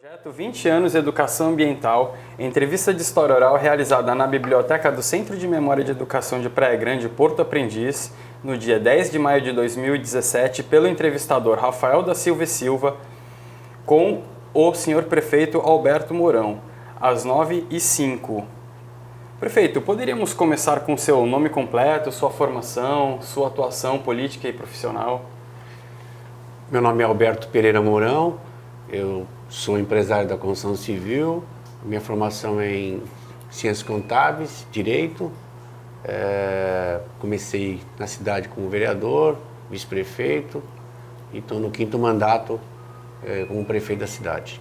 Projeto 20 anos Educação Ambiental, entrevista de história oral realizada na Biblioteca do Centro de Memória de Educação de Praia Grande, Porto Aprendiz, no dia 10 de maio de 2017, pelo entrevistador Rafael da Silva e Silva, com o senhor prefeito Alberto Mourão, às 9h05. Prefeito, poderíamos começar com seu nome completo, sua formação, sua atuação política e profissional? Meu nome é Alberto Pereira Mourão, eu sou empresário da construção civil, minha formação é em ciências contábeis, direito. Comecei na cidade como vereador, vice-prefeito e estou no 5º mandato como prefeito da cidade.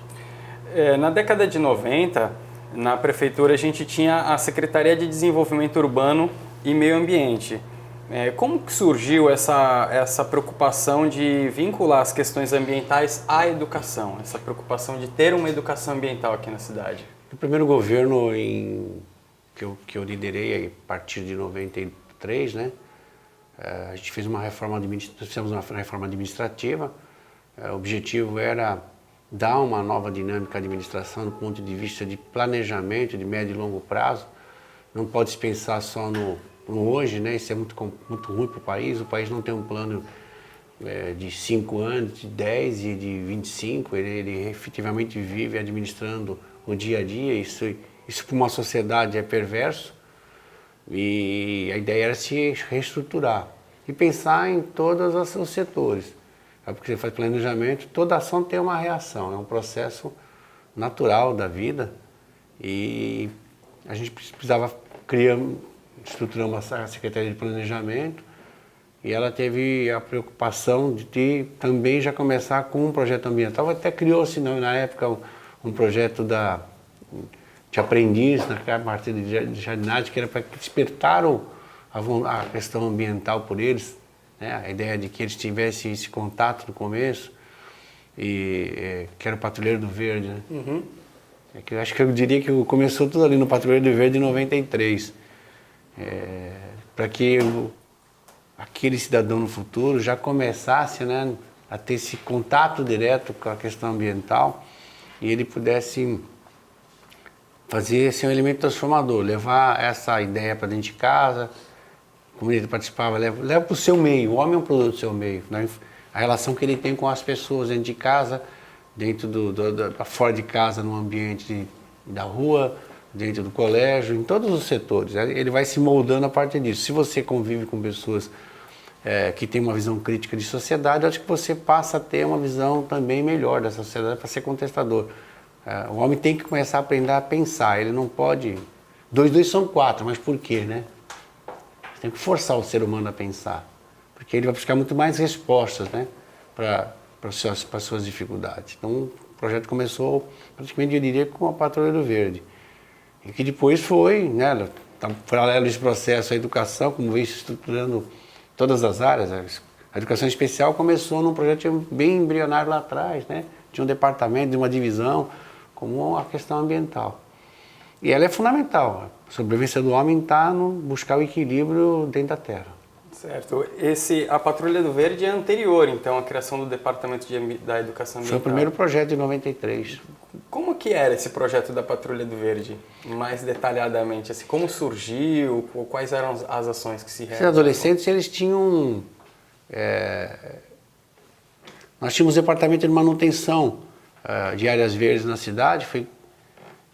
Na década de 90, na prefeitura a gente tinha a Secretaria de Desenvolvimento Urbano e Meio Ambiente. Como que surgiu essa preocupação de vincular as questões ambientais à educação, essa preocupação de ter uma educação ambiental aqui na cidade? O primeiro governo que eu liderei a partir de 93, né? A gente fez fizemos uma reforma administrativa. O objetivo era dar uma nova dinâmica à administração do ponto de vista de planejamento de médio e longo prazo. Não pode se pensar só no hoje, né? Isso é muito ruim para o país. O país não tem um plano de 5 anos, de 10 e de 25. Ele efetivamente vive administrando o dia a dia. Isso para uma sociedade é perverso. E a ideia era se reestruturar e pensar em todos os setores. Porque você faz planejamento, toda ação tem uma reação, é um processo natural da vida. E a gente precisava estruturamos a Secretaria de Planejamento e ela teve a preocupação de também já começar com um projeto ambiental. Até criou-se na época um projeto de aprendiz na parte de jardinagem, que era para despertar a questão ambiental por eles, né? A ideia de que eles tivessem esse contato no começo, que era o Patrulheiro do Verde, né? Uhum. Acho que eu diria que começou tudo ali no Patrulheiro do Verde em 93. Para que aquele cidadão no futuro já começasse, né, a ter esse contato direto com a questão ambiental e ele pudesse fazer esse um elemento transformador, levar essa ideia para dentro de casa, como ele participava, leva para o seu meio. O homem é um produto do seu meio, né? A relação que ele tem com as pessoas dentro de casa, dentro fora de casa, no ambiente da rua, dentro do colégio, em todos os setores. Ele vai se moldando a partir disso. Se você convive com pessoas que têm uma visão crítica de sociedade, acho que você passa a ter uma visão também melhor da sociedade para ser contestador. O homem tem que começar a aprender a pensar. Ele não pode... 2 2 são 4, mas por quê, né? Você tem que forçar o ser humano a pensar, porque ele vai buscar muito mais respostas, né, para as suas dificuldades. Então, o projeto começou praticamente, eu diria, com a Patrulha do Verde. E que depois foi, né, paralelo a esse processo, a educação, como vem se estruturando todas as áreas. A educação especial começou num projeto bem embrionário lá atrás, né, de um departamento, de uma divisão, como a questão ambiental. E ela é fundamental. A sobrevivência do homem está no buscar o equilíbrio dentro da terra. Certo. A Patrulha do Verde é anterior, então, à criação do Departamento da Educação Ambiental. Foi o primeiro projeto de 93. Como que era esse projeto da Patrulha do Verde, mais detalhadamente? Assim, como surgiu? Quais eram as ações que se realizavam? Os adolescentes, eles tinham... Nós tínhamos um departamento de manutenção de áreas verdes na cidade,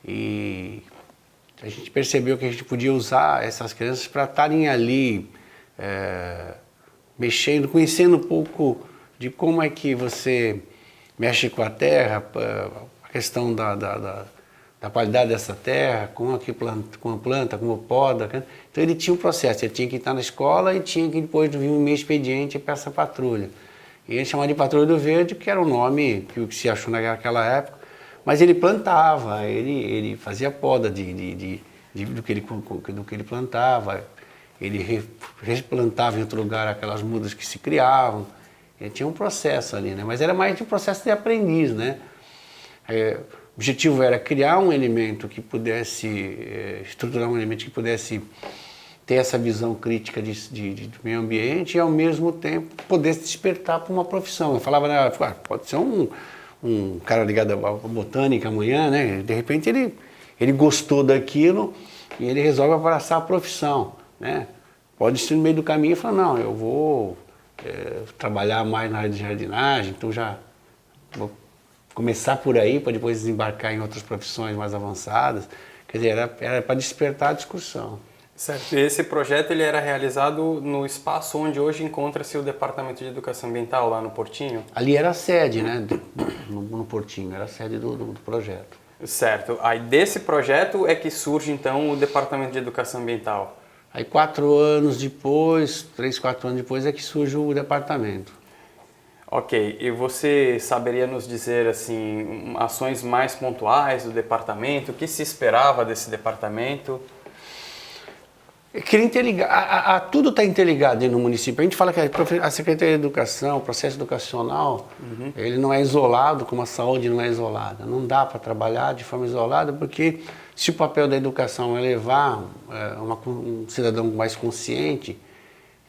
e a gente percebeu que a gente podia usar essas crianças para estarem ali mexendo, conhecendo um pouco de como é que você mexe com a terra, a questão da qualidade dessa terra, como a planta, como poda. Então ele tinha um processo, ele tinha que estar na escola e tinha que depois vir um meio expediente para essa patrulha. E ele chamava de Patrulha do Verde, que era o nome que se achou naquela época, mas ele plantava, ele fazia poda do que ele plantava, ele replantava em outro lugar aquelas mudas que se criavam. Ele tinha um processo ali, né? Mas era mais de um processo de aprendiz, né? O objetivo era criar um elemento que pudesse, estruturar um elemento que pudesse ter essa visão crítica do meio ambiente e, ao mesmo tempo, poder se despertar para uma profissão. Eu falava, pode ser um um cara ligado à botânica amanhã, né? De repente ele gostou daquilo e ele resolve abraçar a profissão, né? Pode ser no meio do caminho e falar, não, eu vou trabalhar mais na área de jardinagem, então já vou começar por aí para depois desembarcar em outras profissões mais avançadas. Quer dizer, era para despertar a discussão. Certo. E esse projeto ele era realizado no espaço onde hoje encontra-se o Departamento de Educação Ambiental, lá no Portinho? Ali era a sede, né? No Portinho, era a sede do projeto. Certo. Aí desse projeto é que surge então o Departamento de Educação Ambiental. Aí 4 anos depois, 3, 4 anos depois é que surge o departamento. Ok, e você saberia nos dizer assim ações mais pontuais do departamento? O que se esperava desse departamento? Queria interligar, tudo está interligado dentro do município. A gente fala que a Secretaria de Educação, o processo educacional, ele não é isolado como a saúde não é isolada. Não dá para trabalhar de forma isolada, porque se o papel da educação é levar um cidadão mais consciente,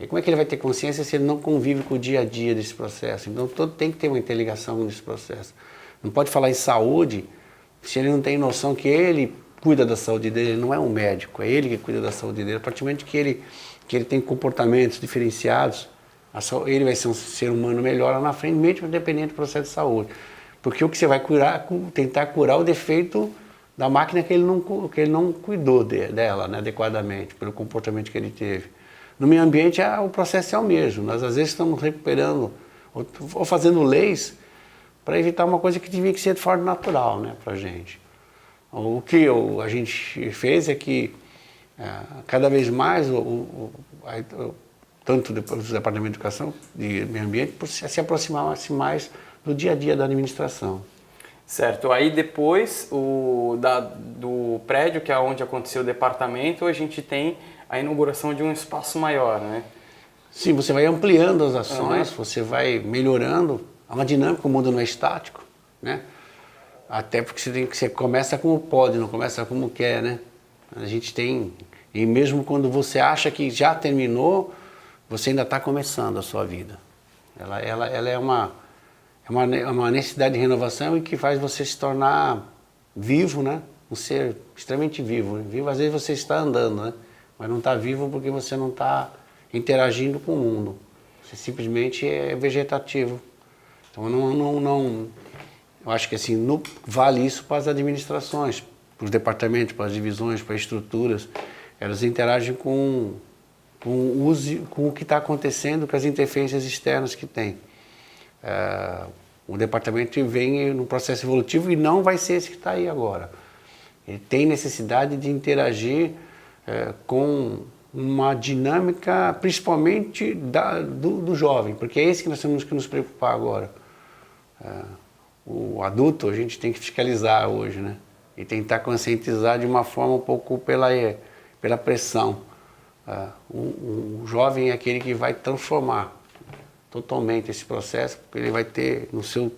como é que ele vai ter consciência se ele não convive com o dia a dia desse processo? Então todo tem que ter uma interligação nesse processo. Não pode falar em saúde se ele não tem noção que ele cuida da saúde dele, ele não é um médico, é ele que cuida da saúde dele. A partir do momento que ele tem comportamentos diferenciados, ele vai ser um ser humano melhor lá na frente, mesmo independente do processo de saúde. Porque o que você vai curar, tentar curar o defeito da máquina que ele não cuidou dela, né, adequadamente, pelo comportamento que ele teve. No meio ambiente, o processo é o mesmo. Nós, às vezes, estamos recuperando ou fazendo leis para evitar uma coisa que devia ser de forma natural, né, para a gente. O que a gente fez é que, cada vez mais, tanto o Departamento de Educação e Meio Ambiente, se aproximasse mais do dia a dia da administração. Certo. Aí depois do prédio, que é onde aconteceu o departamento, a gente tem a inauguração de um espaço maior, né? Sim, você vai ampliando as ações, você vai melhorando. É uma dinâmica, o mundo não é estático, né? Até porque você começa como pode, não começa como quer, né? A gente tem, e mesmo quando você acha que já terminou, você ainda está começando a sua vida. Ela é uma necessidade de renovação e que faz você se tornar vivo, né? Um ser extremamente vivo. Vivo, às vezes você está andando, né? Mas não está vivo porque você não está interagindo com o mundo. Você simplesmente é vegetativo. Então eu acho que assim, vale isso para as administrações, para os departamentos, para as divisões, para as estruturas. Elas interagem com o que está acontecendo, com as interferências externas que tem. O departamento vem no processo evolutivo e não vai ser esse que está aí agora. Ele tem necessidade de interagir com uma dinâmica, principalmente do jovem, porque é esse que nós temos que nos preocupar agora. O adulto a gente tem que fiscalizar hoje, né? E tentar conscientizar de uma forma um pouco pela pressão. O jovem é aquele que vai transformar totalmente esse processo, porque ele vai ter no seu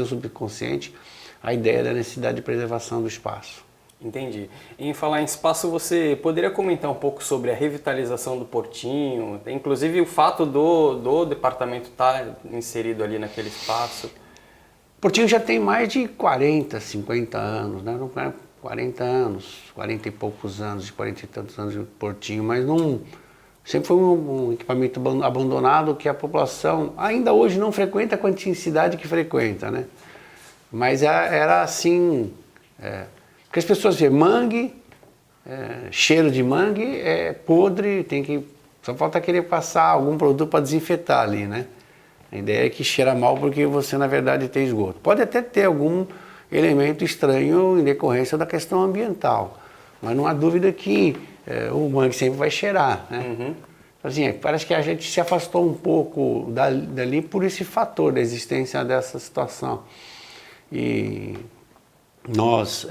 subconsciente a ideia da necessidade de preservação do espaço. Entendi. Em falar em espaço, você poderia comentar um pouco sobre a revitalização do Portinho, inclusive o fato do departamento estar inserido ali naquele espaço? O Portinho já tem mais de 40, 50 anos, né? 40 anos, 40 e poucos anos, 40 e tantos anos de Portinho, mas sempre foi um equipamento abandonado que a população ainda hoje não frequenta com a intensidade que frequenta, né? Mas era assim, porque as pessoas veem mangue, cheiro de mangue, podre, só falta querer passar algum produto para desinfetar ali, né? A ideia é que cheira mal porque você, na verdade, tem esgoto. Pode até ter algum elemento estranho em decorrência da questão ambiental, mas não há dúvida que o mangue sempre vai cheirar, né? Uhum. Assim, parece que a gente se afastou um pouco dali por esse fator da existência dessa situação. E nós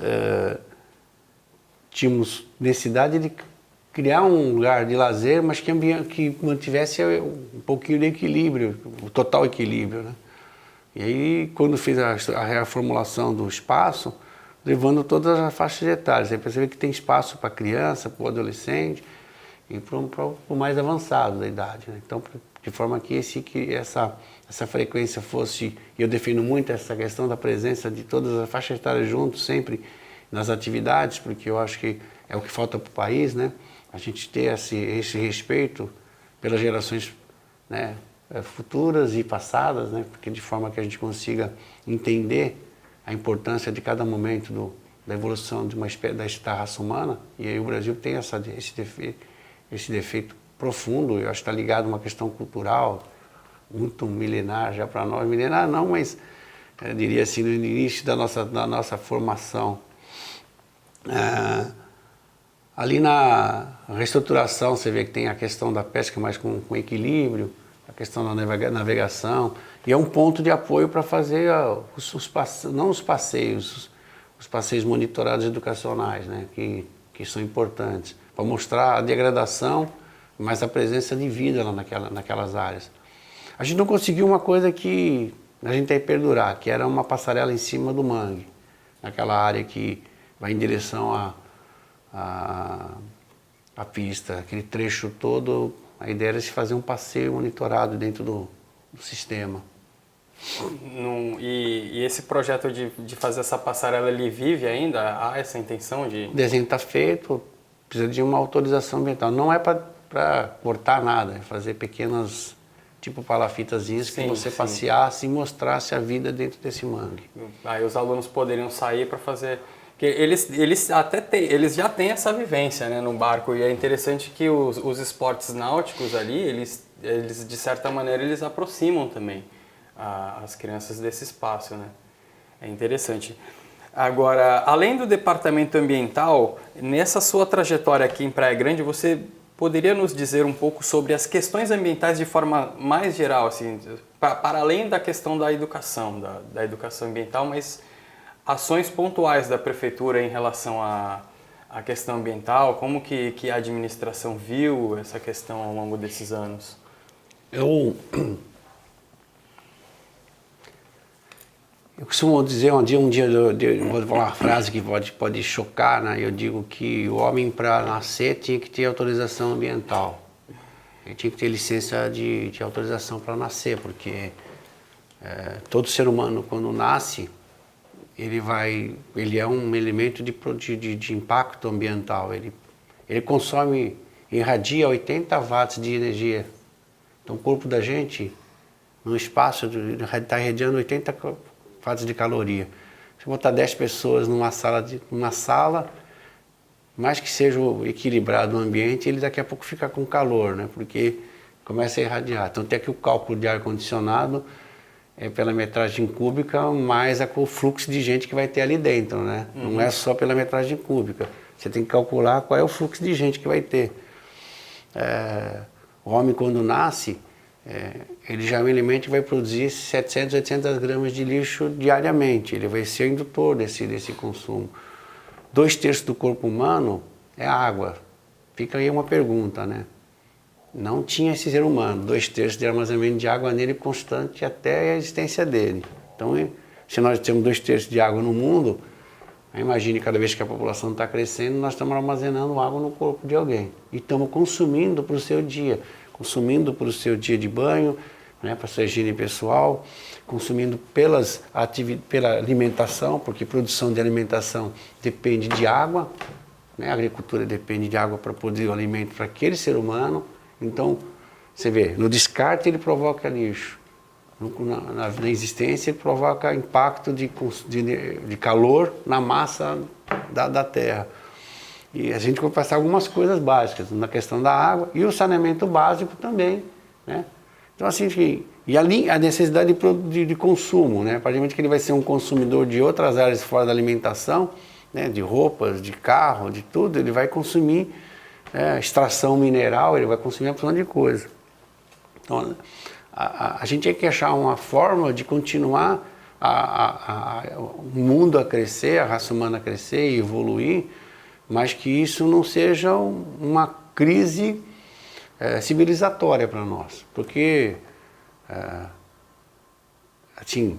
tínhamos necessidade de criar um lugar de lazer, mas que mantivesse um pouquinho de equilíbrio, o total equilíbrio, né? E aí, quando fiz a reformulação do espaço, levando todas as faixas etárias, aí percebi que tem espaço para criança, para o adolescente e para o mais avançado da idade, né? Então, de forma que essa essa frequência fosse, e eu defendo muito essa questão da presença de todas as faixas etárias juntos, sempre nas atividades, porque eu acho que é o que falta para o país, né? A gente ter esse respeito pelas gerações, né, futuras e passadas, né? Porque de forma que a gente consiga entender a importância de cada momento da evolução de da raça humana. E aí o Brasil tem esse defeito profundo, eu acho que está ligado a uma questão cultural, muito milenar já para nós, milenar não, mas eu diria assim, no início da nossa formação. Ali na reestruturação você vê que tem a questão da pesca mais com equilíbrio, a questão da navegação, e é um ponto de apoio para fazer os passeios monitorados educacionais, né, que são importantes, para mostrar a degradação, mas a presença de vida lá naquelas áreas. A gente não conseguiu uma coisa que a gente tem que perdurar, que era uma passarela em cima do mangue, naquela área que vai em direção à pista, aquele trecho todo. A ideia era se fazer um passeio monitorado dentro do sistema. E esse projeto de fazer essa passarela, ele vive ainda? Há essa intenção de... O desenho está feito, precisa de uma autorização ambiental. Não é para cortar nada, é fazer pequenas, tipo palafitazinhas, que você passeasse e mostrasse a vida dentro desse mangue. Aí os alunos poderiam sair para fazer... Eles já têm essa vivência, né, no barco, e é interessante que os esportes náuticos ali, eles de certa maneira eles aproximam também as crianças desse espaço, né? É interessante. Agora, além do departamento ambiental, nessa sua trajetória aqui em Praia Grande, você poderia nos dizer um pouco sobre as questões ambientais de forma mais geral, assim, para além da questão da educação, da educação ambiental, mas ações pontuais da prefeitura em relação à questão ambiental, como que a administração viu essa questão ao longo desses anos? Eu costumo dizer, um dia eu vou falar uma frase que pode chocar, né? Eu digo que o homem, para nascer, tinha que ter autorização ambiental. Ele tinha que ter licença de autorização para nascer, porque todo ser humano, quando nasce, ele é um elemento de impacto ambiental. Ele consome, irradia 80 watts de energia. Então o corpo da gente, no espaço, está irradiando 80 watts de caloria. Se botar 10 pessoas numa sala, mais que seja equilibrado o ambiente, ele daqui a pouco fica com calor, né? Porque começa a irradiar. Então tem aqui o cálculo de ar-condicionado, pela metragem cúbica, mais o fluxo de gente que vai ter ali dentro, né? Não é só pela metragem cúbica. Você tem que calcular qual é o fluxo de gente que vai ter. O homem, quando nasce, ele já é um elemento que vai produzir 700, 800 gramas de lixo diariamente. Ele vai ser o indutor desse consumo. 2/3 do corpo humano é água. Fica aí uma pergunta, né? Não tinha esse ser humano, 2/3 de armazenamento de água nele constante até a existência dele. Então, se nós temos 2/3 de água no mundo, imagine cada vez que a população está crescendo, nós estamos armazenando água no corpo de alguém. E estamos consumindo para o seu dia, consumindo para o seu dia de banho, né, para a sua higiene pessoal, consumindo pela alimentação, porque produção de alimentação depende de água, né, a agricultura depende de água para produzir o alimento para aquele ser humano. Então, você vê, no descarte ele provoca lixo, na existência ele provoca impacto de calor na massa da terra. E a gente vai passar algumas coisas básicas na questão da água e o saneamento básico também, né? Então, assim, e a necessidade de consumo, né? A partir do momento que ele vai ser um consumidor de outras áreas fora da alimentação, né? De roupas, de carro, de tudo, ele vai consumir extração mineral, ele vai consumir uma porção de coisa. Então, a gente tem que achar uma forma de continuar o mundo a crescer, a raça humana a crescer e evoluir, mas que isso não seja uma crise civilizatória para nós. Porque, assim,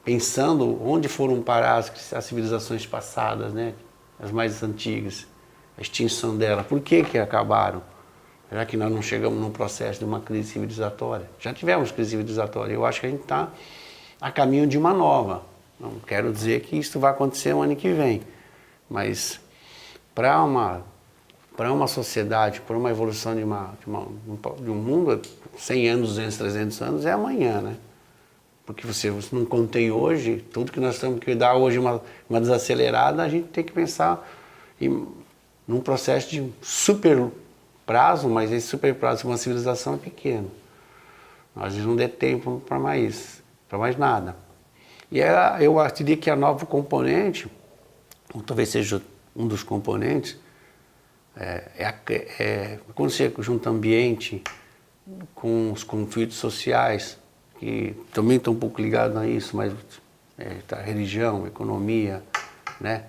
pensando onde foram parar as civilizações passadas, né, as mais antigas, a extinção dela, por que acabaram? Já que nós não chegamos num processo de uma crise civilizatória. Já tivemos crise civilizatória. Eu acho que a gente está a caminho de uma nova. Não quero dizer que isso vai acontecer no ano que vem. Mas para uma sociedade, para uma evolução de um mundo, 100 anos, 200, 300 anos, é amanhã, né? Porque você não contei hoje, tudo que nós temos que dar hoje uma desacelerada, a gente tem que pensar num processo de super prazo, mas esse super prazo de uma civilização é pequeno. Nós não dê tempo para mais nada. E eu diria que a nova componente, ou talvez seja um dos componentes, quando você junta ambiente com os conflitos sociais, que também estão um pouco ligados a isso, mas religião, economia, né?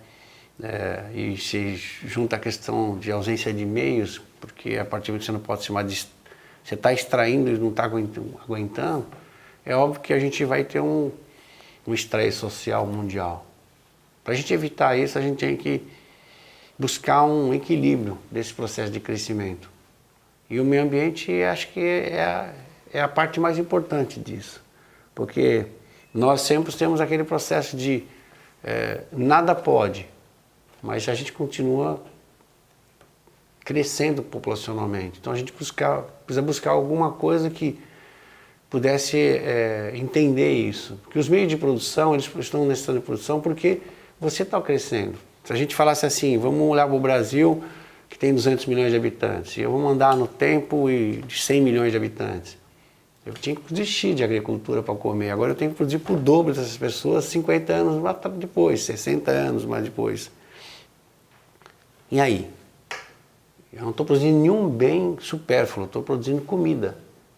E se junta a questão de ausência de meios, porque a partir do que você não pode se mais... Você está extraindo e não está aguentando, é óbvio que a gente vai ter um estresse social mundial. Para a gente evitar isso, a gente tem que buscar um equilíbrio desse processo de crescimento. E o meio ambiente, acho que é a parte mais importante disso. Porque nós sempre temos aquele processo de nada pode, mas a gente continua crescendo populacionalmente. Então a gente precisa buscar alguma coisa que pudesse entender isso. Porque os meios de produção, eles estão nesse estado de produção porque você está crescendo. Se a gente falasse assim, vamos olhar para o Brasil, que tem 200 milhões de habitantes, e eu vou mandar no tempo de 100 milhões de habitantes. Eu tinha que desistir de agricultura para comer. Agora eu tenho que produzir por dobro dessas pessoas 50 anos depois, 60 anos mais depois. E aí? Eu não estou produzindo nenhum bem supérfluo, estou produzindo comida.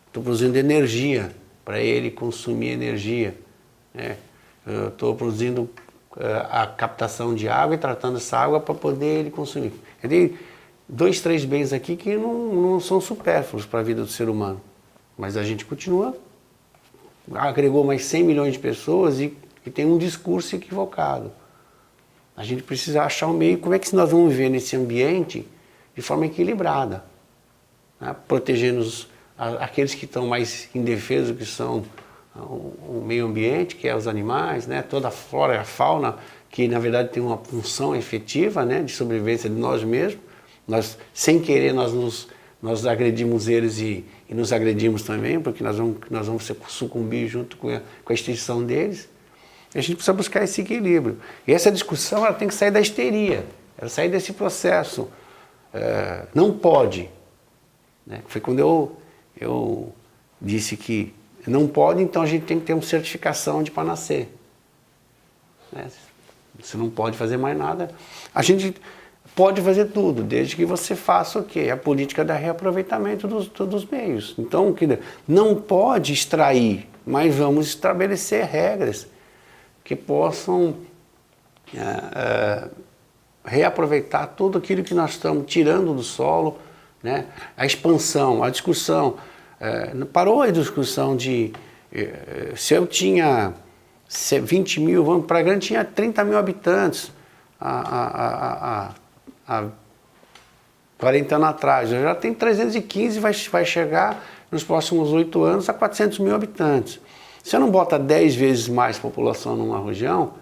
Estou produzindo energia, para ele consumir energia. Né? Estou produzindo a captação de água e tratando essa água para poder ele consumir. Eu tenho 2, 3 bens aqui que não são supérfluos para a vida do ser humano. Mas a gente continua, agregou mais 100 milhões de pessoas e tem um discurso equivocado. A gente precisa achar um meio, como é que nós vamos viver nesse ambiente de forma equilibrada, né? Protegendo aqueles que estão mais indefesos, que são o meio ambiente, que é os animais, né? Toda a flora e a fauna, que na verdade tem uma função efetiva, né? De sobrevivência de nós mesmos. Nós, sem querer, nós agredimos eles e nos agredimos também, porque nós vamos sucumbir junto com a extinção deles. E a gente precisa buscar esse equilíbrio. E essa discussão ela tem que sair da histeria, ela sair desse processo. Não pode. Né? Foi quando eu disse que não pode, então a gente tem que ter uma certificação de para nascer. Né? Você não pode fazer mais nada. A gente pode fazer tudo, desde que você faça o quê? A política da reaproveitamento dos meios. Então, não pode extrair, mas vamos estabelecer regras que possam reaproveitar tudo aquilo que nós estamos tirando do solo, né? A expansão, a discussão. Parou a discussão de se eu tinha 20 mil, vamos para Grande tinha 30 mil habitantes há 40 anos atrás. Eu já tenho 315 e vai chegar nos próximos 8 anos a 400 mil habitantes. Você não bota 10 vezes mais população numa região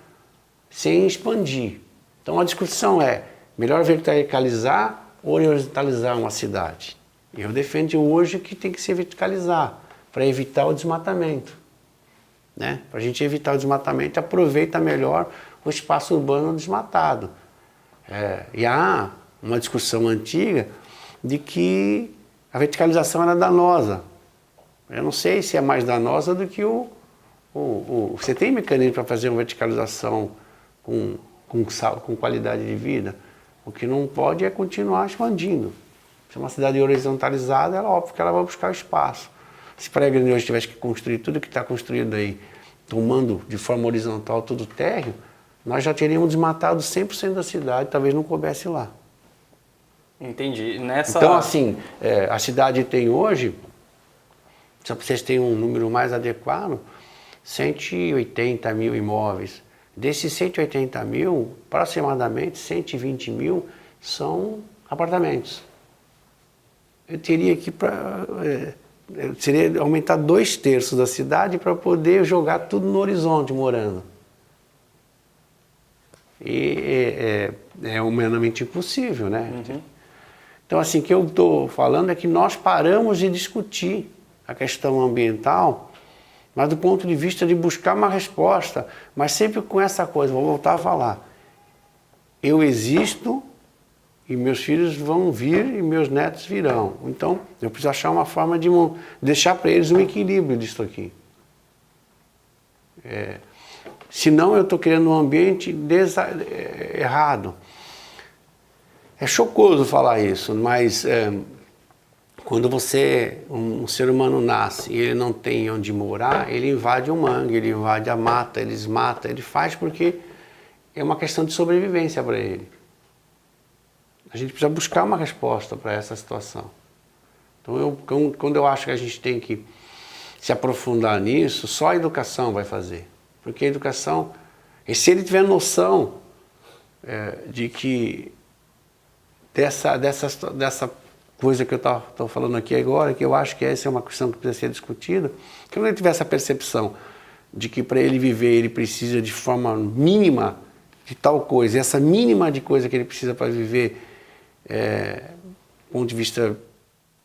sem expandir. Então a discussão é, melhor verticalizar ou horizontalizar uma cidade? Eu defendo hoje que tem que se verticalizar, para evitar o desmatamento. Né? Para a gente evitar o desmatamento, aproveita melhor o espaço urbano desmatado. E há uma discussão antiga de que a verticalização era danosa. Eu não sei se é mais danosa do que você tem mecanismo para fazer uma verticalização com qualidade de vida. O que não pode é continuar expandindo. Se é uma cidade horizontalizada, é óbvio que ela vai buscar espaço. Se Praia Grande hoje tivesse que construir tudo que está construído aí, tomando de forma horizontal todo o térreo, nós já teríamos desmatado 100% da cidade, talvez não coubesse lá. Entendi. Então, assim, a cidade tem hoje, só para vocês terem um número mais adequado, 180 mil imóveis. Desses 180 mil, aproximadamente 120 mil são apartamentos. eu teria que seria aumentar 2/3 da cidade para poder jogar tudo no horizonte morando. E é humanamente impossível, né? Uhum. Então, assim, o que eu estou falando é que nós paramos de discutir a questão ambiental, mas do ponto de vista de buscar uma resposta, mas sempre com essa coisa, vou voltar a falar. Eu existo e meus filhos vão vir e meus netos virão. Então, eu preciso achar uma forma de deixar para eles um equilíbrio disso aqui. Senão eu estou criando um ambiente errado. É chocoso falar isso, mas quando um ser humano nasce e ele não tem onde morar, ele invade o mangue, ele invade a mata, ele desmata, ele faz porque é uma questão de sobrevivência para ele. A gente precisa buscar uma resposta para essa situação. Então, quando eu acho que a gente tem que se aprofundar nisso, só a educação vai fazer. Porque a educação, e se ele tiver noção de que dessa coisa que eu estou falando aqui agora, que eu acho que essa é uma questão que precisa ser discutida, que quando ele tiver essa percepção de que para ele viver ele precisa de forma mínima de tal coisa, e essa mínima de coisa que ele precisa para viver, do ponto de vista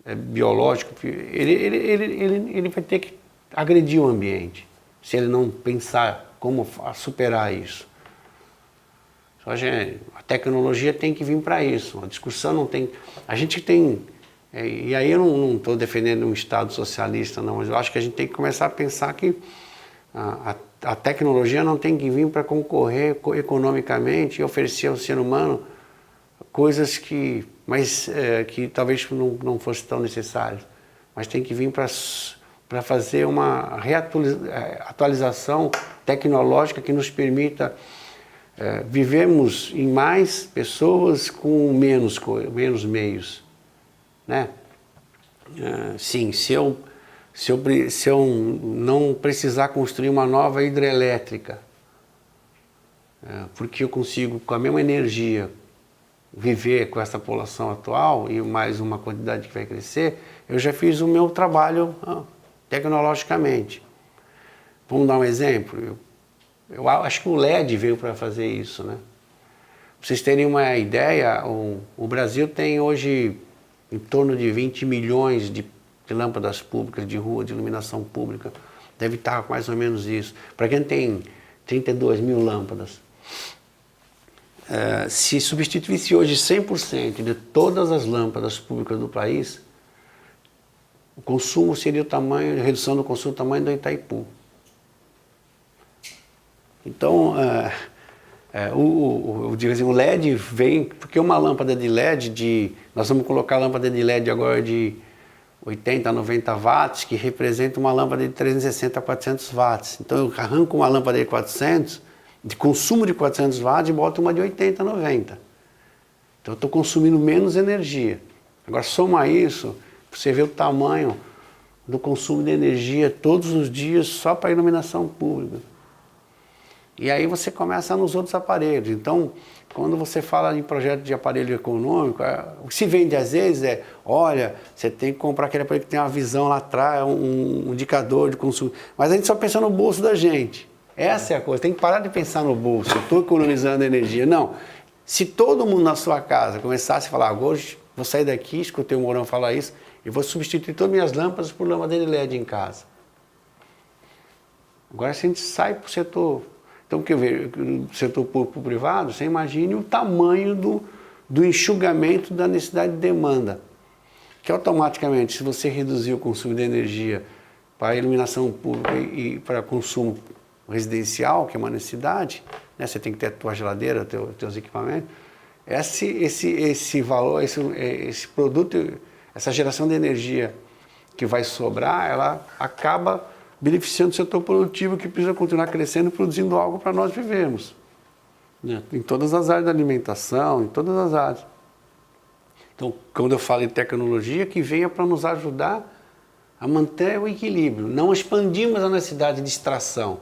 biológico, ele vai ter que agredir o ambiente, se ele não pensar como superar isso. A tecnologia tem que vir para isso, a discussão não tem... A gente tem... E aí eu não estou defendendo um Estado socialista, não, mas eu acho que a gente tem que começar a pensar que a tecnologia não tem que vir para concorrer economicamente e oferecer ao ser humano coisas que talvez não fossem tão necessárias, mas tem que vir para fazer uma atualização tecnológica que nos permita vivemos em mais pessoas com menos meios, né? Sim, se eu não precisar construir uma nova hidrelétrica, porque eu consigo com a mesma energia viver com essa população atual e mais uma quantidade que vai crescer, eu já fiz o meu trabalho tecnologicamente. Vamos dar um exemplo? Eu acho que o LED veio para fazer isso, né? Pra vocês terem uma ideia, o Brasil tem hoje em torno de 20 milhões de lâmpadas públicas de rua, de iluminação pública. Deve estar mais ou menos isso. Para quem tem 32 mil lâmpadas. Se substituísse hoje 100% de todas as lâmpadas públicas do país, o consumo seria a redução do consumo do tamanho do Itaipu. Então, o LED vem, porque uma lâmpada de LED, nós vamos colocar a lâmpada de LED agora de 80 a 90 watts, que representa uma lâmpada de 360 a 400 watts. Então eu arranco uma lâmpada de 400, de consumo de 400 watts, e boto uma de 80 a 90. Então eu estou consumindo menos energia. Agora soma isso, você vê o tamanho do consumo de energia todos os dias só para a iluminação pública. E aí você começa nos outros aparelhos. Então, quando você fala em projeto de aparelho econômico, o que se vende às vezes olha, você tem que comprar aquele aparelho que tem uma visão lá atrás, um indicador de consumo. Mas a gente só pensa no bolso da gente. Essa é a coisa, tem que parar de pensar no bolso, eu estou economizando energia. Não, se todo mundo na sua casa começasse a falar, hoje vou sair daqui, escutei o Mourão falar isso, e vou substituir todas as minhas lâmpadas por lâmpada de LED em casa. Agora se a gente sai para o setor... Então, quer ver, o setor público-privado, você imagine o tamanho do enxugamento da necessidade de demanda. Que automaticamente, se você reduzir o consumo de energia para iluminação pública e para consumo residencial, que é uma necessidade, né, você tem que ter a tua geladeira, teus equipamentos, esse valor, esse produto, essa geração de energia que vai sobrar, ela acaba beneficiando o setor produtivo que precisa continuar crescendo e produzindo algo para nós vivermos. Né? Em todas as áreas da alimentação, em todas as áreas. Então, quando eu falo em tecnologia, que venha para nos ajudar a manter o equilíbrio, não expandirmos a necessidade de extração.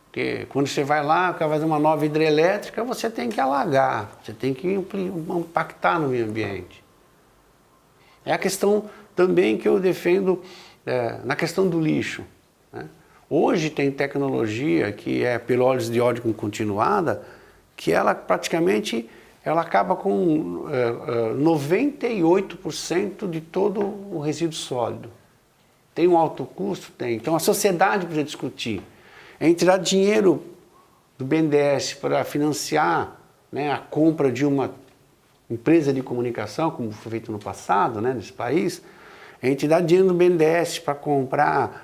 Porque quando você vai lá, quer fazer uma nova hidrelétrica, você tem que alagar, você tem que impactar no meio ambiente. É a questão também que eu defendo na questão do lixo, né? Hoje tem tecnologia que é pirólise de óleo continuada, que ela praticamente ela acaba com 98% de todo o resíduo sólido. Tem um alto custo? Tem. Então a sociedade precisa discutir. É tirar dinheiro do BNDES para financiar, né, a compra de uma empresa de comunicação, como foi feito no passado, né, nesse país. A gente dá dinheiro do BNDES para comprar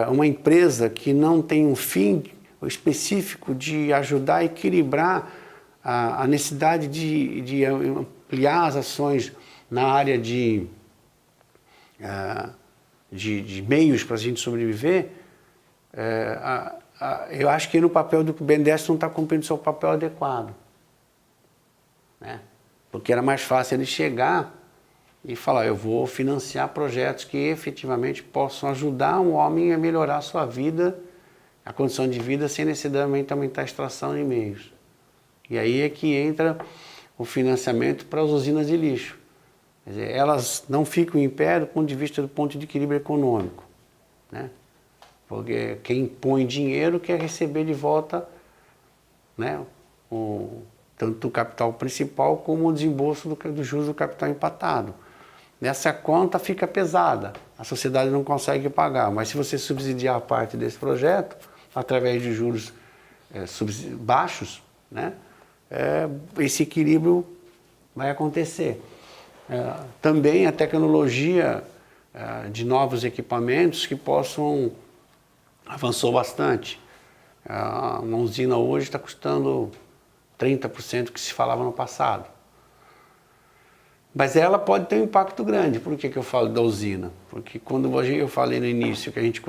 uma empresa que não tem um fim específico de ajudar a equilibrar a necessidade de ampliar as ações na área de meios para a gente sobreviver. Eu acho que no papel do BNDES não está cumprindo o seu papel adequado, né? Porque era mais fácil ele chegar e falar, eu vou financiar projetos que efetivamente possam ajudar um homem a melhorar a sua vida, a condição de vida, sem necessariamente aumentar a extração de meios. E aí é que entra o financiamento para as usinas de lixo. Quer dizer, elas não ficam em pé do ponto de vista do ponto de equilíbrio econômico, né? Porque quem põe dinheiro quer receber de volta, né, tanto o capital principal como o desembolso do juros do capital empatado. Nessa conta fica pesada, a sociedade não consegue pagar, mas se você subsidiar a parte desse projeto, através de juros baixos, né, esse equilíbrio vai acontecer. Também a tecnologia de novos equipamentos que avançou bastante. Uma usina hoje está custando 30% do que se falava no passado. Mas ela pode ter um impacto grande. Por que eu falo da usina? Porque quando eu falei no início que a gente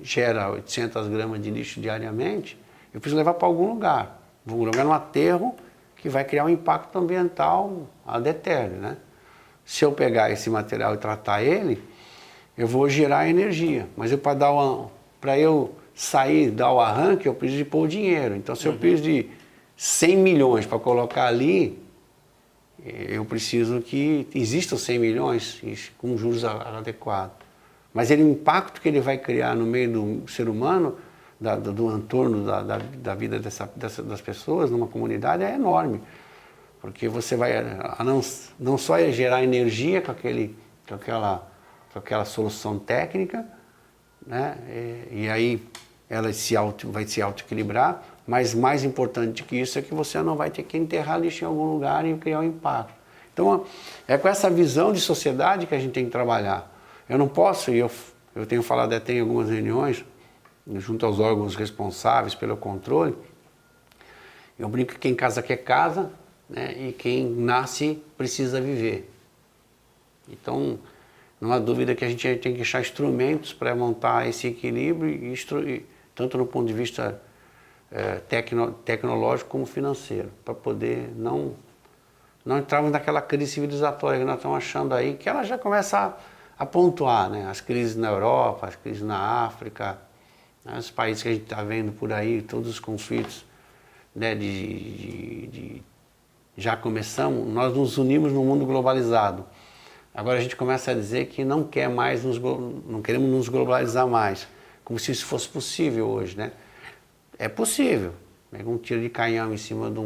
gera 800 gramas de lixo diariamente, eu preciso levar para algum lugar. Vou jogar no aterro que vai criar um impacto ambiental ad eternum, né? Se eu pegar esse material e tratar ele, eu vou gerar energia. Mas para eu sair, dar o arranque, eu preciso de pôr o dinheiro. Então, se eu preciso de 100 milhões para colocar ali, eu preciso que existam 100 milhões com juros adequados. Mas o impacto que ele vai criar no meio do ser humano, do entorno da vida das pessoas, numa comunidade, é enorme. Porque você vai não só gerar energia com aquela solução técnica, né? E aí ela vai se autoequilibrar, mas mais importante que isso é que você não vai ter que enterrar lixo em algum lugar e criar um impacto. Então é com essa visão de sociedade que a gente tem que trabalhar. Eu não posso, e eu tenho falado até em algumas reuniões, junto aos órgãos responsáveis pelo controle, eu brinco que quem casa quer casa, né? E quem nasce precisa viver. Então, não há dúvida que a gente tem que achar instrumentos para montar esse equilíbrio, tanto no ponto de vista tecnológico como financeiro, para poder não entrarmos naquela crise civilizatória que nós estamos achando aí, que ela já começa a pontuar, né? As crises na Europa, as crises na África, né? Os países que a gente está vendo por aí, todos os conflitos, né? Já começamos, nós nos unimos no mundo globalizado. Agora a gente começa a dizer que não queremos nos globalizar mais, como se isso fosse possível hoje, né? É possível. Pega um tiro de canhão em cima de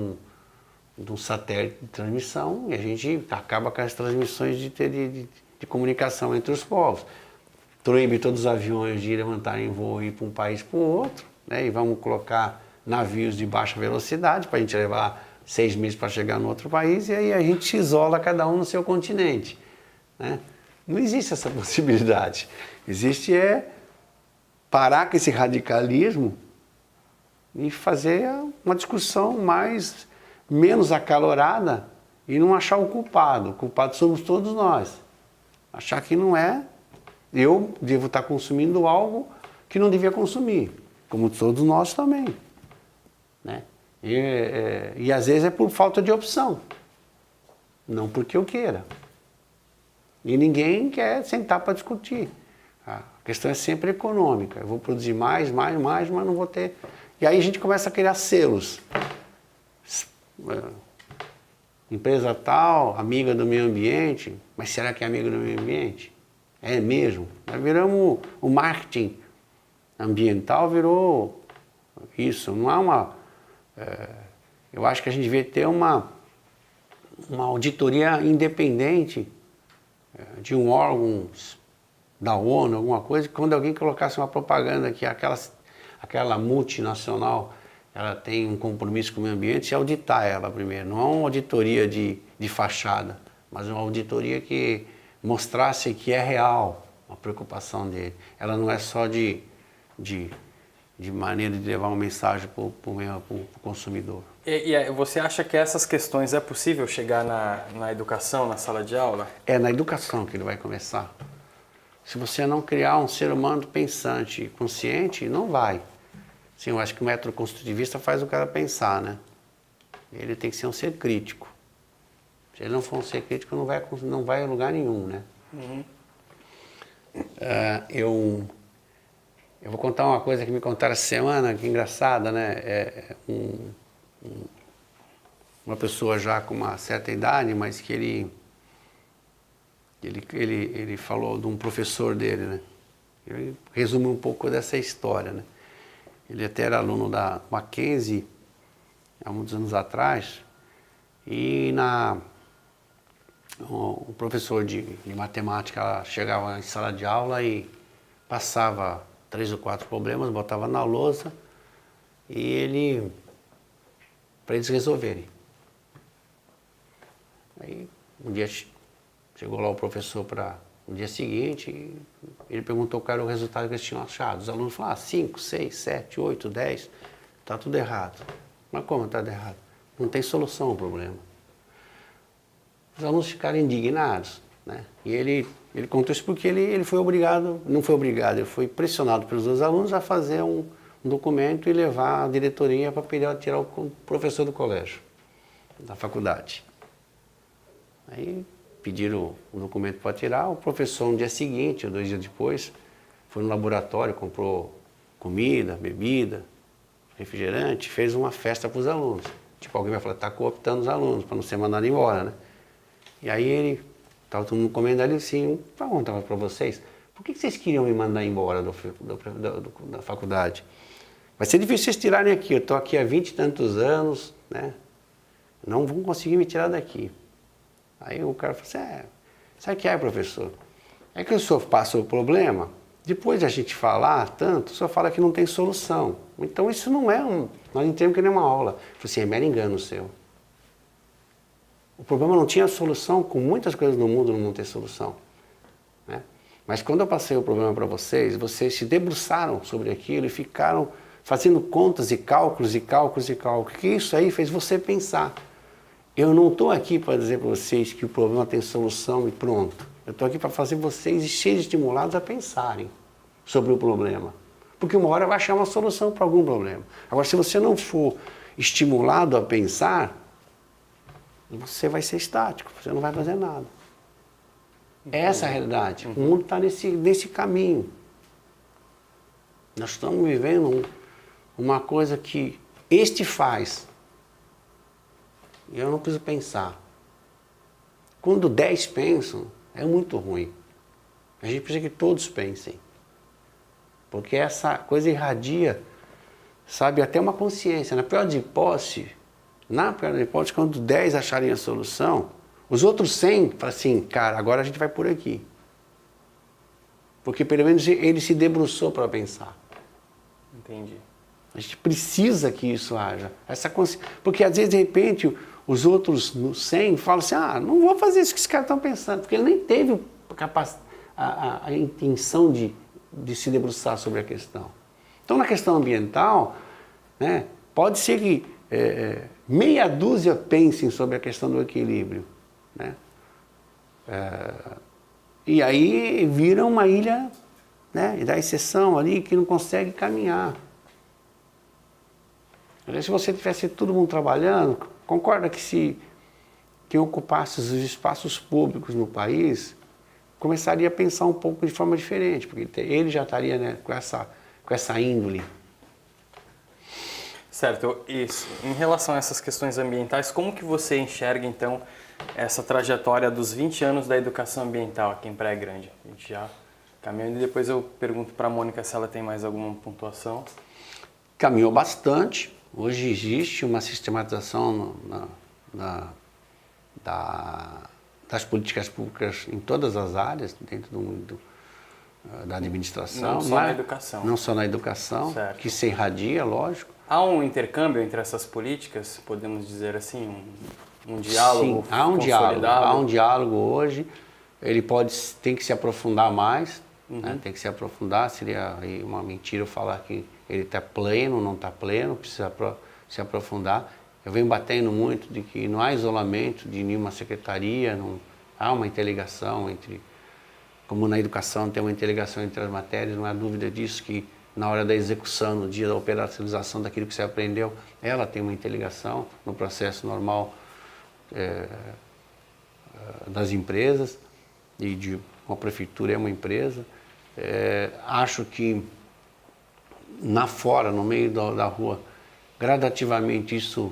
um satélite de transmissão e a gente acaba com as transmissões de comunicação entre os povos. Proíbe todos os aviões de levantarem voo e ir para um país para o outro, né? E vamos colocar navios de baixa velocidade para a gente levar 6 meses para chegar no outro país e aí a gente se isola cada um no seu continente, né? Não existe essa possibilidade. Existe parar com esse radicalismo e fazer uma discussão menos acalorada e não achar o culpado. O culpado somos todos nós. Achar que não é, eu devo estar consumindo algo que não devia consumir, como todos nós também, né? E às vezes é por falta de opção, não porque eu queira. E ninguém quer sentar para discutir. A questão é sempre econômica. Eu vou produzir mais, mas não vou ter. E aí a gente começa a criar selos. empresa tal, amiga do meio ambiente, mas será que é amiga do meio ambiente? É mesmo. Nós viramos, o marketing ambiental virou isso, não há uma... eu acho que a gente devia ter uma auditoria independente de um órgão da ONU, alguma coisa, quando alguém colocasse uma propaganda que aquela multinacional ela tem um compromisso com o meio ambiente, se auditar ela primeiro. Não é uma auditoria de fachada, mas uma auditoria que mostrasse que é real a preocupação dele. Ela não é só de maneira de levar uma mensagem para o consumidor. E você acha que essas questões é possível chegar na educação, na sala de aula? É na educação que ele vai começar. Se você não criar um ser humano pensante e consciente, não vai. Sim, eu acho que o método construtivista faz o cara pensar, né? Ele tem que ser um ser crítico. Se ele não for um ser crítico, não vai a lugar nenhum, né? Uhum. Eu vou contar uma coisa que me contaram essa semana, que é engraçada, né? Uma pessoa já com uma certa idade, mas que ele falou de um professor dele, né? Ele resume um pouco dessa história, né? Ele até era aluno da Mackenzie, há muitos anos atrás, e o professor de matemática chegava em sala de aula e passava 3 ou 4 problemas, botava na lousa e para eles resolverem. Aí um dia chegou lá o professor para no dia seguinte, ele perguntou qual era o resultado que eles tinham achado. Os alunos falaram, 5, 6, 7, 8, 10, está tudo errado. Mas como está errado? Não tem solução ao problema. Os alunos ficaram indignados, né? E ele contou isso porque ele foi obrigado, não foi obrigado, ele foi pressionado pelos dois alunos a fazer um documento e levar a diretoria para pedir tirar o professor do colégio, da faculdade. Aí pediram o documento para tirar, o professor no dia seguinte, ou 2 dias depois, foi no laboratório, comprou comida, bebida, refrigerante, fez uma festa para os alunos. Tipo, alguém vai falar, está cooptando os alunos, para não ser mandado embora, né? E aí estava todo mundo comendo ali assim, para contar para vocês, por que vocês queriam me mandar embora da faculdade? Vai ser difícil vocês tirarem aqui, eu estou aqui há 20 e tantos anos, né? Não vão conseguir me tirar daqui. Aí o cara falou assim, sabe o que é, professor? É que o senhor passa o problema, depois de a gente falar tanto, o senhor fala que não tem solução. Então isso não é nós entendemos que nem uma aula. Eu falei assim, é mero engano seu. O problema não tinha solução, com muitas coisas no mundo não tem solução, né? Mas quando eu passei o problema para vocês, vocês se debruçaram sobre aquilo e ficaram fazendo contas e cálculos e cálculos e cálculos, que isso aí fez você pensar. Eu não estou aqui para dizer para vocês que o problema tem solução e pronto. Eu estou aqui para fazer vocês serem estimulados a pensarem sobre o problema. Porque uma hora vai achar uma solução para algum problema. Agora, se você não for estimulado a pensar, você vai ser estático, você não vai fazer nada. Essa é a realidade. O mundo está nesse caminho. Nós estamos vivendo uma coisa que este faz. E eu não preciso pensar. Quando 10 pensam, é muito ruim. A gente precisa que todos pensem. Porque essa coisa irradia, sabe, até uma consciência. Na pior hipótese, quando 10 acharem a solução, os outros 100 falam assim, cara, agora a gente vai por aqui. Porque pelo menos ele se debruçou para pensar. Entendi. A gente precisa que isso haja. Porque às vezes, de repente, os outros 100 falam assim, não vou fazer isso que esses caras estão pensando, porque ele nem teve a intenção de se debruçar sobre a questão. Então, na questão ambiental, né, pode ser que meia dúzia pensem sobre a questão do equilíbrio, né? E aí vira uma ilha, né, da exceção ali que não consegue caminhar. Se você tivesse todo mundo trabalhando, concorda que se quem ocupasse os espaços públicos no país começaria a pensar um pouco de forma diferente, porque ele já estaria, né, com essa índole. Certo, isso. Em relação a essas questões ambientais, como que você enxerga, então, essa trajetória dos 20 anos da educação ambiental aqui em Praia Grande? A gente já caminhando e depois eu pergunto para a Mônica se ela tem mais alguma pontuação. Caminhou bastante. Hoje existe uma sistematização das políticas públicas em todas as áreas, dentro da administração. Não só na educação. Não só na educação, Certo. que se irradia, lógico. Há um intercâmbio entre essas políticas, podemos dizer assim, um diálogo Sim, há um consolidado? há um diálogo hoje. Ele tem que se aprofundar mais, né? Tem que se aprofundar. Seria aí uma mentira eu falar que ele está pleno, não está pleno, precisa se aprofundar. Eu venho batendo muito de que não há isolamento de nenhuma secretaria, não há uma interligação entre, como na educação tem uma interligação entre as matérias, não há dúvida disso, que na hora da execução, no dia da operacionalização daquilo que você aprendeu, ela tem uma interligação no processo normal das empresas, e de uma prefeitura é uma empresa. Acho que fora, no meio da rua, gradativamente isso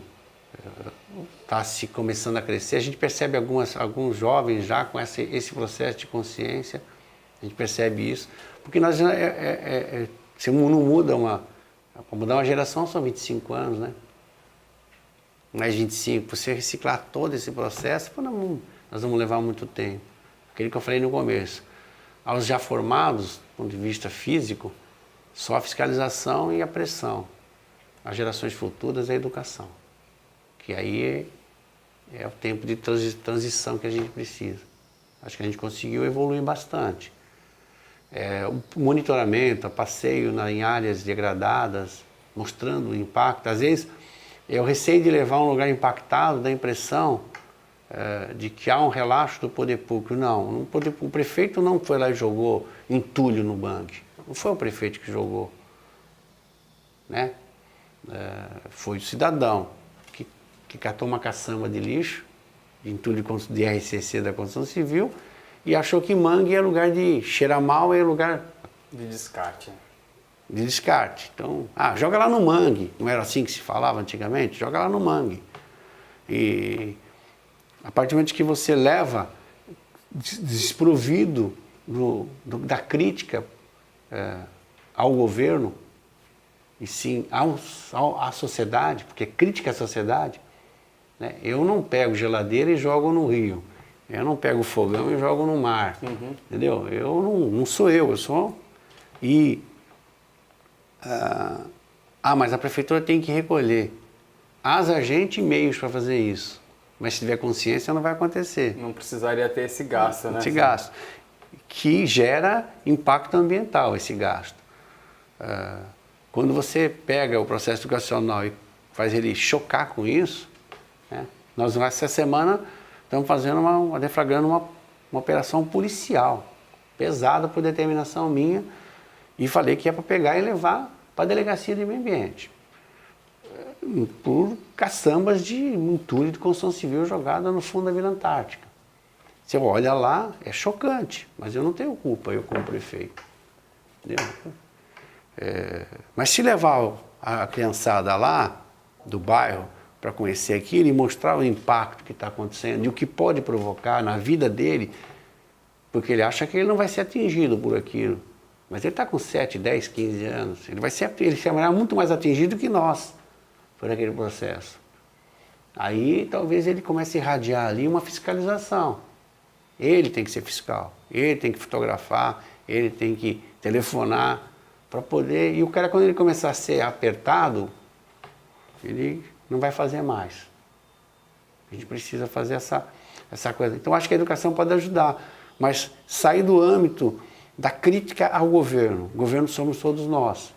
está se começando a crescer. A gente percebe alguns jovens já com esse processo de consciência, a gente percebe isso, porque nós se não muda para mudar uma geração são 25 anos, né? Mais 25, você reciclar todo esse processo, nós vamos levar muito tempo. Aquilo que eu falei no começo, aos já formados, do ponto de vista físico, só a fiscalização e a pressão. As gerações futuras é a educação, que aí é o tempo de transição que a gente precisa. Acho que a gente conseguiu evoluir bastante. O monitoramento, o passeio em áreas degradadas, mostrando o impacto. Às vezes, eu receio de levar um lugar impactado, dá a impressão de que há um relaxo do poder público. Não, o prefeito não foi lá e jogou entulho no mangue. Não foi o prefeito que jogou, né? Foi o cidadão que catou uma caçamba de lixo, de entulho de RCC da Construção Civil, e achou que mangue é lugar de cheirar mal, é lugar de descarte. De descarte. Então, joga lá no mangue. Não era assim que se falava antigamente? Joga lá no mangue. E a partir do momento que você leva desprovido da crítica ao governo, e sim à sociedade, porque crítica à sociedade, né? Eu não pego geladeira e jogo no rio. Eu não pego fogão e jogo no mar. Entendeu? Eu não sou eu sou... mas a prefeitura tem que recolher. Há agentes e meios para fazer isso. Mas se tiver consciência, não vai acontecer. Não precisaria ter esse gasto, né? Esse gasto. Que gera impacto ambiental, esse gasto. Quando você pega o processo educacional e faz ele chocar com isso, né? Nós, essa semana, estamos fazendo deflagrando uma operação policial, pesada por determinação minha, e falei que ia para pegar e levar para a Delegacia de Meio Ambiente. Por caçambas de entulho de construção civil jogada no fundo da Vila Antártica. Você olha lá, é chocante, mas eu não tenho culpa, eu como prefeito. Entendeu? Mas se levar a criançada lá, do bairro, para conhecer aquilo e mostrar o impacto que está acontecendo e o que pode provocar na vida dele, porque ele acha que ele não vai ser atingido por aquilo. Mas ele está com 7, 10, 15 anos. Ele será muito mais atingido que nós por aquele processo. Aí talvez ele comece a irradiar ali uma fiscalização. Ele tem que ser fiscal, ele tem que fotografar, ele tem que telefonar para poder... E o cara, quando ele começar a ser apertado, ele não vai fazer mais. A gente precisa fazer essa coisa. Então, acho que a educação pode ajudar, mas sair do âmbito da crítica ao governo. O governo somos todos nós.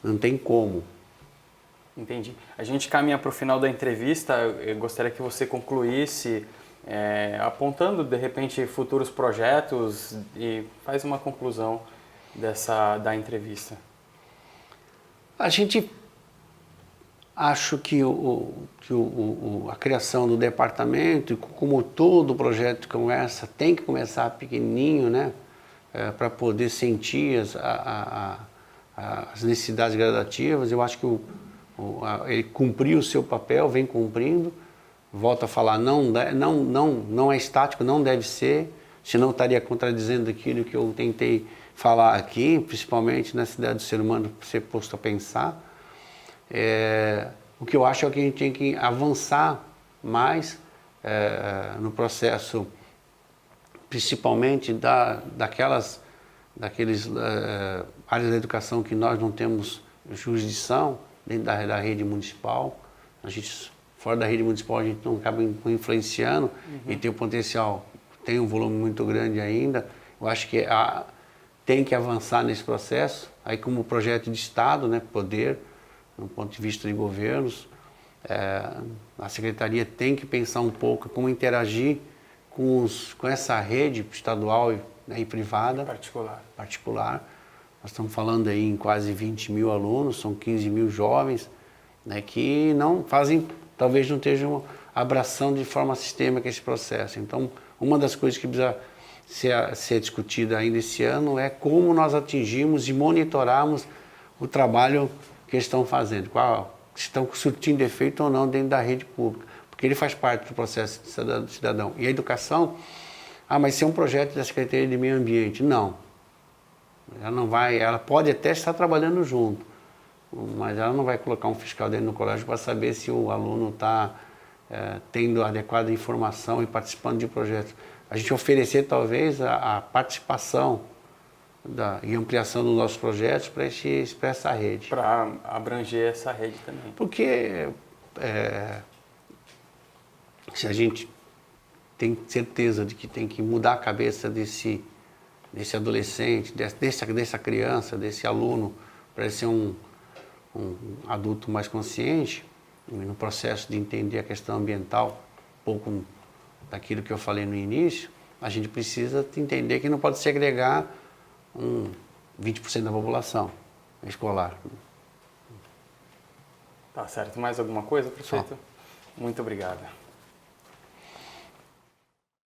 Não tem como. Entendi. A gente caminha para o final da entrevista. Eu gostaria que você concluísse apontando, de repente, futuros projetos e faz uma conclusão da entrevista. Acho que a criação do departamento, como todo projeto como essa, tem que começar pequenininho, né? Para poder sentir a as necessidades gradativas. Eu acho que ele cumpriu o seu papel, vem cumprindo. Volto a falar, não é estático, não deve ser, senão estaria contradizendo aquilo que eu tentei falar aqui, principalmente na cidade do ser humano, ser posto a pensar. O que eu acho é que a gente tem que avançar mais no processo, principalmente daqueles áreas da educação que nós não temos jurisdição, dentro da rede municipal. A gente, fora da rede municipal, a gente não acaba influenciando e tem o potencial, tem um volume muito grande ainda. Eu acho que tem que avançar nesse processo, aí como projeto de Estado, né, poder, do ponto de vista de governos, a Secretaria tem que pensar um pouco como interagir com essa rede estadual e privada. Particular. Nós estamos falando aí em quase 20 mil alunos, são 15 mil jovens, né, que não fazem, talvez não estejam abraçando de forma sistêmica esse processo. Então, uma das coisas que precisa ser discutida ainda esse ano é como nós atingimos e monitorarmos o trabalho que eles estão fazendo, se estão surtindo efeito ou não dentro da rede pública, porque ele faz parte do processo de cidadão. E a educação, mas isso é um projeto da Secretaria de Meio Ambiente. Não. Ela não vai, ela pode até estar trabalhando junto, mas ela não vai colocar um fiscal dentro do colégio para saber se o aluno está tendo a adequada informação e participando de projetos. A gente oferecer talvez a participação e ampliação dos nossos projetos para essa rede. Para abranger essa rede também. Porque se a gente tem certeza de que tem que mudar a cabeça desse adolescente, dessa criança, desse aluno, para ele ser um adulto mais consciente, no processo de entender a questão ambiental, um pouco daquilo que eu falei no início, a gente precisa entender que não pode segregar 20% da população escolar. Tá certo. Mais alguma coisa, prefeito? Muito obrigado.